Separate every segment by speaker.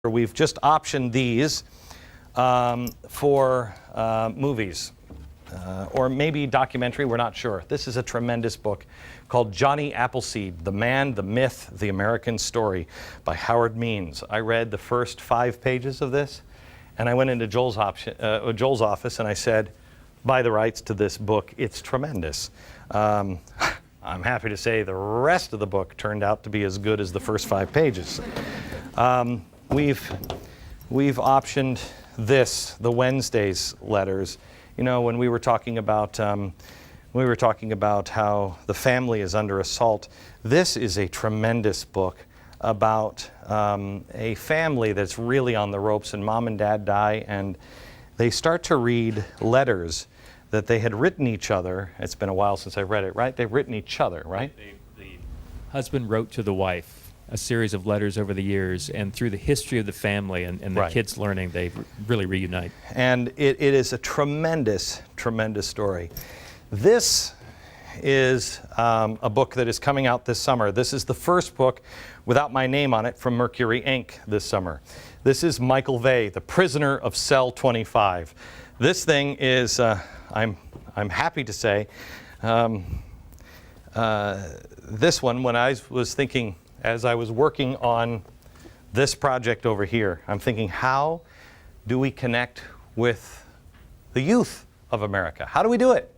Speaker 1: We've just optioned these for movies or maybe documentary, we're not sure. This is a tremendous book called Johnny Appleseed, The Man, the Myth, the American Story by Howard Means. I read the first 5 pages of this and I went into Joel's office and I said, buy the rights to this book, it's tremendous. I'm happy to say the rest of the book turned out to be as good as the first 5 pages. We've optioned this, the Wednesday's letters. You know, when we were talking about how the family is under assault, this is a tremendous book about a family that's really on the ropes, and mom and dad die, and they start to read letters that they had written each other. It's been a while since I read it, right? They've written each other, right?
Speaker 2: The husband wrote to the wife a series of letters over the years, and through the history of the family and the
Speaker 1: Right.
Speaker 2: kids learning, they really reunite.
Speaker 1: And it is a tremendous, tremendous story. This is a book that is coming out this summer. This is the first book without my name on it from Mercury Inc. this summer. This is Michael Vey, The Prisoner of Cell 25. This thing is, I'm happy to say, this one, when I was thinking, as I was working on this project over here, I'm thinking, how do we connect with the youth of America? How do we do it?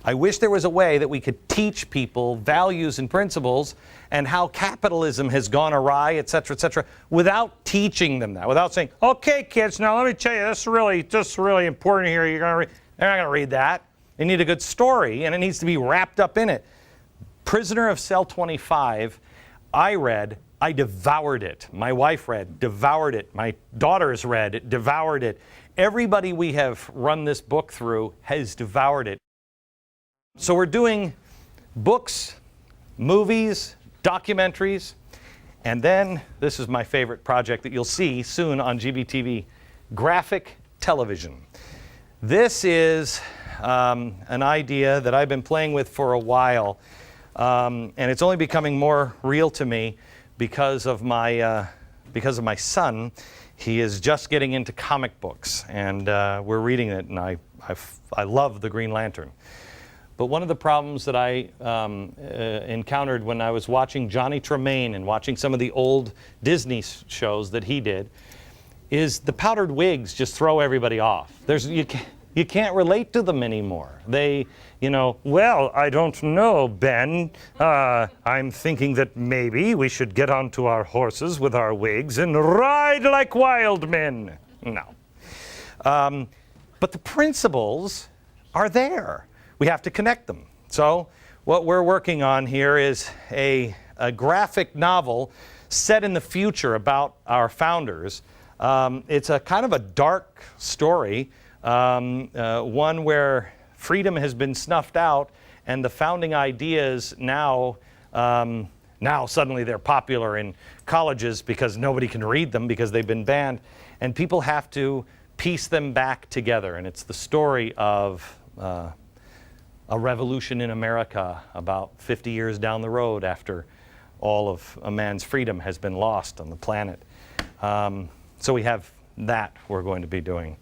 Speaker 1: I wish there was a way that we could teach people values and principles and how capitalism has gone awry, et cetera, without teaching them that, without saying, okay, kids, now let me tell you, this is really important here. They're not going to read that. They need a good story, and it needs to be wrapped up in it. Prisoner of Cell 25, I read, I devoured it. My wife read, devoured it. My daughters read, devoured it. Everybody we have run this book through has devoured it. So we're doing books, movies, documentaries, and then this is my favorite project that you'll see soon on GBTV, graphic television. This is an idea that I've been playing with for a while. And it's only becoming more real to me because of my son. He is just getting into comic books, and we're reading it, and I love the Green Lantern. But one of the problems that I encountered when I was watching Johnny Tremaine and watching some of the old Disney shows that he did is the powdered wigs just throw everybody off. You can't relate to them anymore. They, well, I don't know, Ben. I'm thinking that maybe we should get onto our horses with our wigs and ride like wild men. No. But the principles are there. We have to connect them. So what we're working on here is a graphic novel set in the future about our founders. It's a kind of a dark story. One where freedom has been snuffed out, and the founding ideas now suddenly they're popular in colleges because nobody can read them because they've been banned, and people have to piece them back together. And it's the story of a revolution in America about 50 years down the road after all of a man's freedom has been lost on the planet. So we have that we're going to be doing.